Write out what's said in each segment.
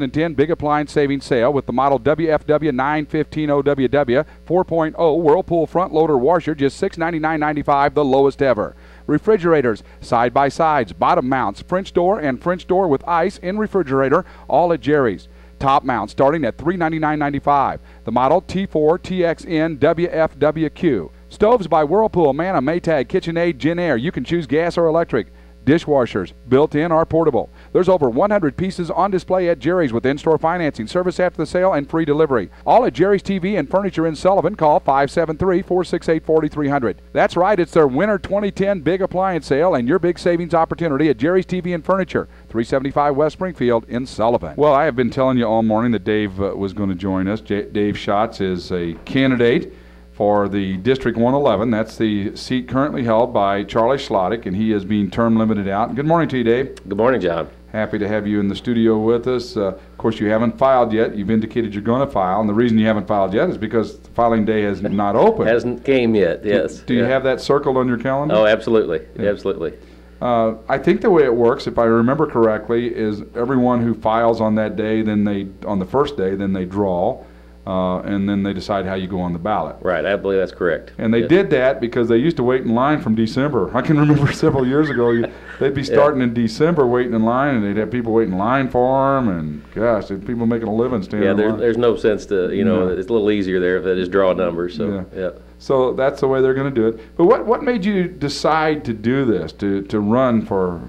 2010 Big Appliance Savings Sale with the model WFW 915OWW 4.0 Whirlpool front loader washer, just $699.95, the lowest ever. Refrigerators, side-by-sides, bottom mounts, French door and French door with ice in refrigerator, all at Jerry's. Top mount starting at $399.95. The model T4 TXN WFWQ. Stoves by Whirlpool, Manna, Maytag, KitchenAid, JennAir. You can choose gas or electric. Dishwashers, built-in or portable. There's over 100 pieces on display at Jerry's with in-store financing, service after the sale, and free delivery. All at Jerry's TV and Furniture in Sullivan. Call 573-468-4300. That's right, it's their Winter 2010 Big Appliance Sale and your big savings opportunity at Jerry's TV and Furniture, 375 West Springfield in Sullivan. Well, I have been telling you all morning that Dave was going to join us. Dave Schatz is a candidate for the District 111. That's the seat currently held by Charlie Schlottick, and he is being term limited out. Good morning to you, Dave. Good morning, John. Happy to have you in the studio with us. Of course, you haven't filed yet. You've indicated you're going to file, and the reason you haven't filed yet is because the filing day has not opened. Hasn't came yet, yes. Do you have that circled on your calendar? Oh, absolutely. Yeah. Absolutely. I think the way it works, if I remember correctly, is everyone who files on that day, on the first day, then they draw. And then they decide how you go on the ballot. Right, I believe that's correct. And they did that because they used to wait in line from December. I can remember several years ago, they'd be starting in December waiting in line, and they'd have people waiting in line for them, and gosh, people making a living standing in line. There's no sense to, it's a little easier there if they just draw numbers. So, yeah. So that's the way they're going to do it. But what made you decide to do this, to run for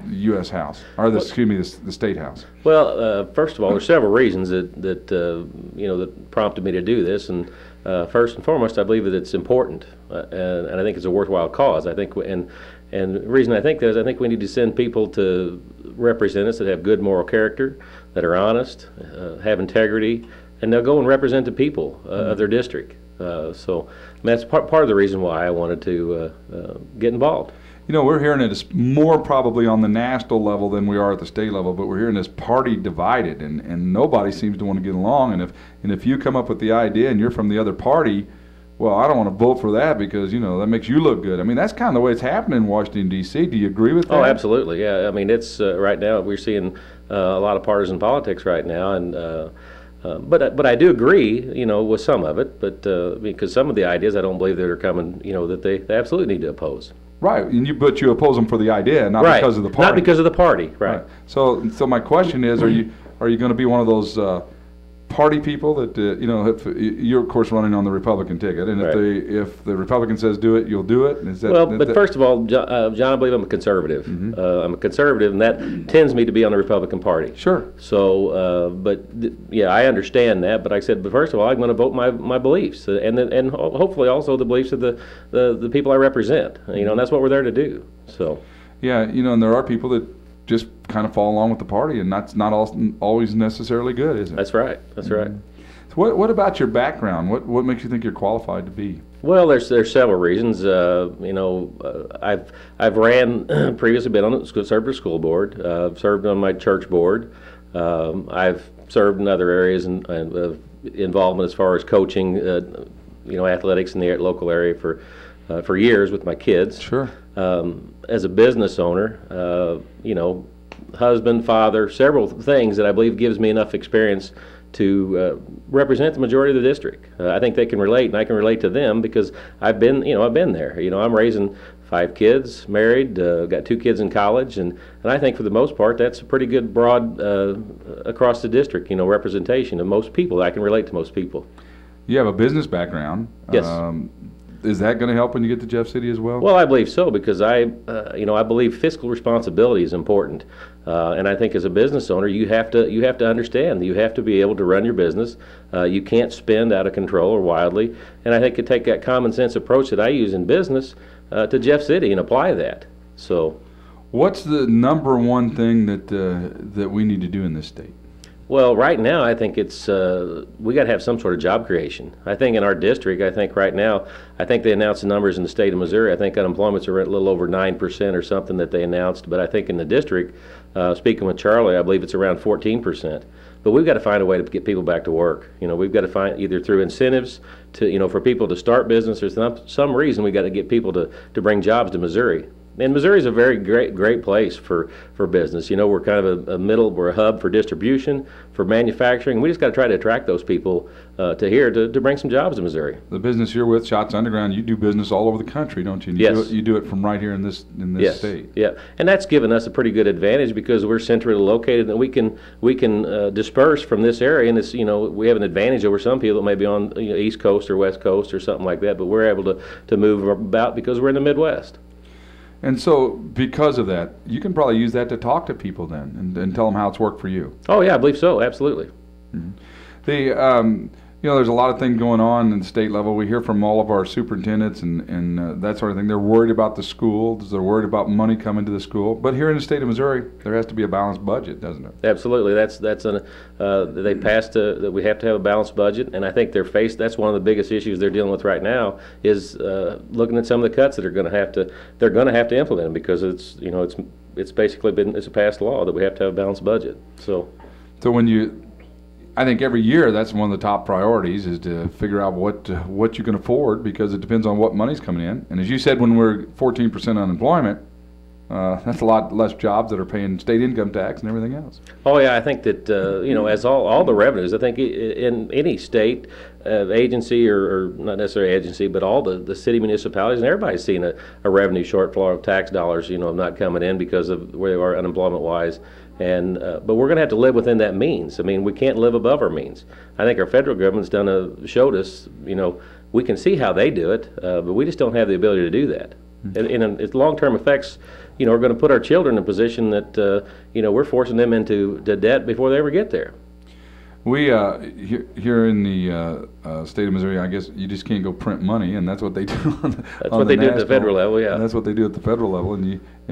the U.S. House, or the State House? Well, first of all, there's several reasons that prompted me to do this, and first and foremost, I believe that it's important, and I think it's a worthwhile cause. I think, and the reason I think that is I think we need to send people to represent us that have good moral character, that are honest, have integrity, and they'll go and represent the people of their district. So that's part of the reason why I wanted to get involved. We're hearing it more probably on the national level than we are at the state level, but we're hearing this party divided, and nobody seems to want to get along. And if you come up with the idea and you're from the other party, well, I don't want to vote for that because, that makes you look good. I mean, that's kind of the way it's happening in Washington, D.C. Do you agree with that? Oh, absolutely, yeah. I mean, it's right now we're seeing a lot of partisan politics right now, and but I do agree, with some of it, but because some of the ideas I don't believe that are coming, that they absolutely need to oppose. Right, but you oppose them for the idea, not because of the party. Not because of the party, right. So my question is, are you going to be one of those party people that if you're of course running on the Republican ticket, and if the Republican says do it, you'll do it? But first of all, John, I believe I'm a conservative. Mm-hmm. I'm a conservative, and that tends me to be on the Republican Party. Sure. So, I understand that. But like I said, but first of all, I'm going to vote my beliefs, and hopefully also the beliefs of the people I represent. And that's what we're there to do. So. Yeah, and there are people that just kind of fall along with the party, and that's not always necessarily good, is it? That's right. That's right. So what about your background? What makes you think you're qualified to be? Well, there's several reasons. I've ran previously, been on served on the school board, served on my church board. I've served in other areas and involvement as far as coaching, athletics in the local area for years with my kids. Sure. As a business owner, husband, father, several things that I believe gives me enough experience to represent the majority of the district. I think they can relate, and I can relate to them because I've been there. I'm raising 5 kids, married, got 2 kids in college, and I think for the most part that's a pretty good broad across the district, representation of most people. I can relate to most people. You have a business background. Yes. Is that going to help when you get to Jeff City as well? Well, I believe so because I believe fiscal responsibility is important, and I think as a business owner, you have to understand. You have to be able to run your business. You can't spend out of control or wildly, and I think you take that common sense approach that I use in business to Jeff City and apply that. So, what's the number one thing that we need to do in this state? Well, right now, I think it's we got to have some sort of job creation. I think in our district, right now, they announced the numbers in the state of Missouri. I think unemployment's a little over 9% or something that they announced. But I think in the district, speaking with Charlie, I believe it's around 14%. But we've got to find a way to get people back to work. We've got to find either through incentives to, for people to start business, or some reason we've got to get people to bring jobs to Missouri. And Missouri's a very great place for business. You know, we're kind of we're a hub for distribution, for manufacturing. We just got to try to attract those people to here to bring some jobs to Missouri. The business you're with, Schatz Underground, you do business all over the country, don't you? And yes. You do it from right here in this yes. state. Yeah, and that's given us a pretty good advantage because we're centrally located, and we can disperse from this area. And it's, you know, we have an advantage over some people that may be on, you know, East Coast or West Coast or something like that. But we're able to move about because we're in the Midwest. And so, because of that, you can probably use that to talk to people then and tell them how it's worked for you. Oh yeah, I believe so. Absolutely. Mm-hmm. You know, there's a lot of things going on in the state level. We hear from all of our superintendents and that sort of thing. They're worried about the schools. They're worried about money coming to the school. But here in the state of Missouri, there has to be a balanced budget, doesn't it? Absolutely. They passed that we have to have a balanced budget, and I think that's one of the biggest issues they're dealing with right now is looking at some of the cuts that they're going to have to implement because it's basically it's a passed law that we have to have a balanced budget. So I think every year that's one of the top priorities is to figure out what you can afford because it depends on what money's coming in. And as you said, when we're 14% unemployment, that's a lot less jobs that are paying state income tax and everything else. Oh yeah, I think that as all the revenues, I think in any state agency or not necessarily agency, but all the city municipalities and everybody's seeing a revenue shortfall of tax dollars, not coming in because of where they are unemployment wise. And but we're going to have to live within that means. I mean, we can't live above our means. I think our federal government's showed us, we can see how they do it, but we just don't have the ability to do that. And its long-term effects, are going to put our children in a position that we're forcing them into debt before they ever get there. We here in the state of Missouri, I guess you just can't go print money, and that's what they do. That's what they do at the federal level, yeah. And that's what they do at the federal level, and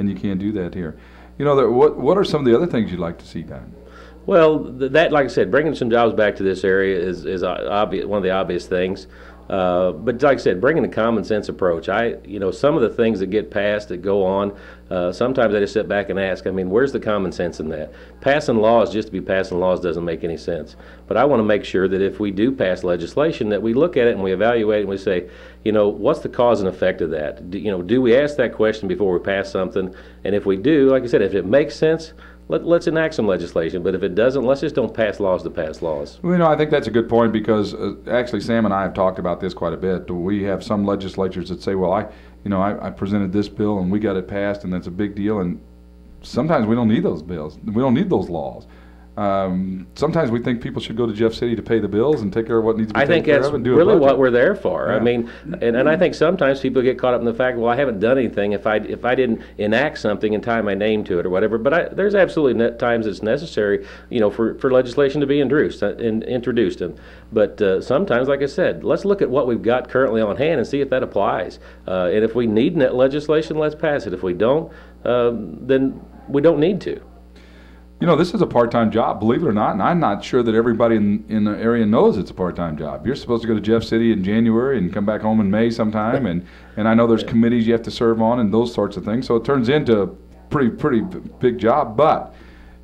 you can't do that here. What are some of the other things you'd like to see done? Well, that, like I said, bringing some jobs back to this area is obvious, one of the obvious things. But like I said, bringing a common sense approach. Some of the things that get passed that go on, sometimes I just sit back and ask, where's the common sense in that? Passing laws just to be passing laws doesn't make any sense. But I want to make sure that if we do pass legislation, that we look at it and we evaluate it and we say, what's the cause and effect of that? Do we ask that question before we pass something? And if we do, like I said, if it makes sense, let's enact some legislation, but if it doesn't, let's just don't pass laws to pass laws. Well, I think that's a good point because actually Sam and I have talked about this quite a bit. We have some legislatures that say, well, I presented this bill and we got it passed and that's a big deal, and sometimes we don't need those bills. We don't need those laws. Sometimes we think people should go to Jeff City to pay the bills and take care of what needs to be taken care of and do I think that's really what we're there for. Yeah. And I think sometimes people get caught up in the fact, well, I haven't done anything if I didn't enact something and tie my name to it or whatever. But there's absolutely times it's necessary, for legislation to be introduced. But sometimes, like I said, let's look at what we've got currently on hand and see if that applies. And if we need net legislation, let's pass it. If we don't, then we don't need to. This is a part-time job, believe it or not, and I'm not sure that everybody in the area knows it's a part-time job. You're supposed to go to Jeff City in January and come back home in May sometime, and I know there's committees you have to serve on and those sorts of things, so it turns into a pretty big job, but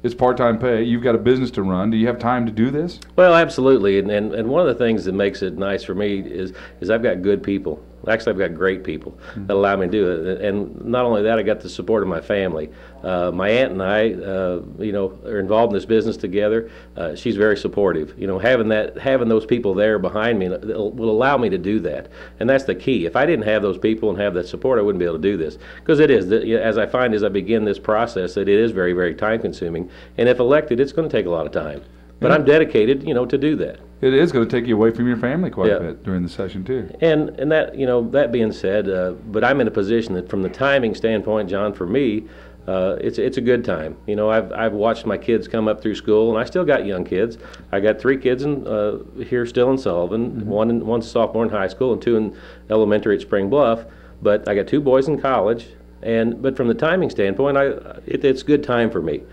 it's part-time pay. You've got a business to run. Do you have time to do this? Well, absolutely, and one of the things that makes it nice for me is I've got good people. Actually, I've got great people that allow me to do it, and not only that, I got the support of my family. My aunt and I, are involved in this business together. She's very supportive. Having those people there behind me will allow me to do that, and that's the key. If I didn't have those people and have that support, I wouldn't be able to do this. Because it is, as I find as I begin this process, that it is very, very time-consuming, and if elected, it's going to take a lot of time. But I'm dedicated, to do that. It is going to take you away from your family quite a bit during the session too. And that that being said, but I'm in a position that from the timing standpoint, John, for me, it's a good time. I've watched my kids come up through school, and I still got young kids. I got 3 kids here still in Sullivan. One's a sophomore in high school, and 2 in elementary at Spring Bluff. But I got 2 boys in college. But from the timing standpoint, it's good time for me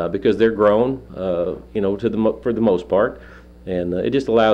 because they're grown, for the most part, and it just allows